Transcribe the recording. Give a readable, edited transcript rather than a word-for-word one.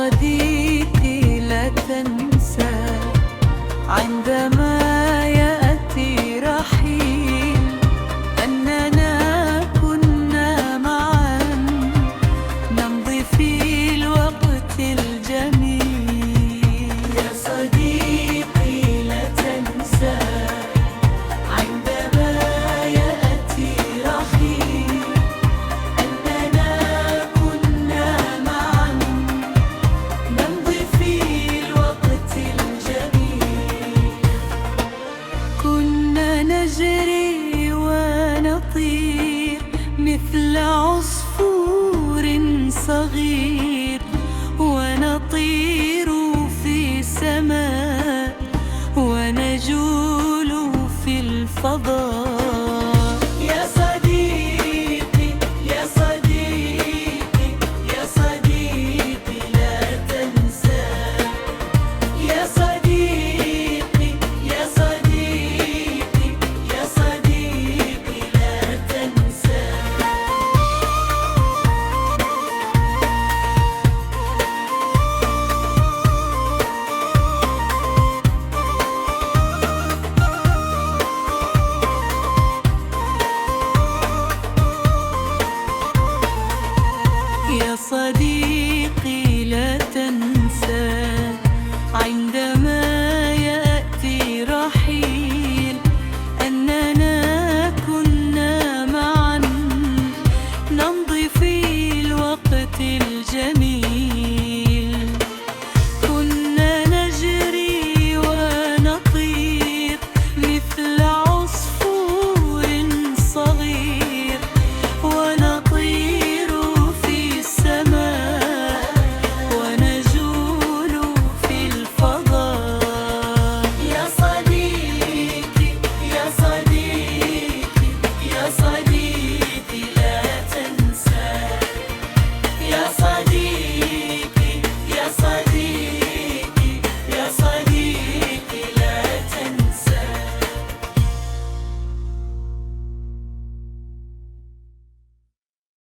صديقي لا تنسى عندما يأتي رحيل أننا كنا معا نمضي في الوقت الجميل. يا صديقي لا تنسى عندما يأتي رحيل أننا كنا معا نمضي في الوقت الجميل. كنا نجري ونطير مثل عصفور صغير، ونطير في السماء ونجول في الفضاء. يا صديقي يا صديقي يا صديقي لا تنسى. يا صديقي يا صديقي يا صديقي لا تنسى. يا صديقي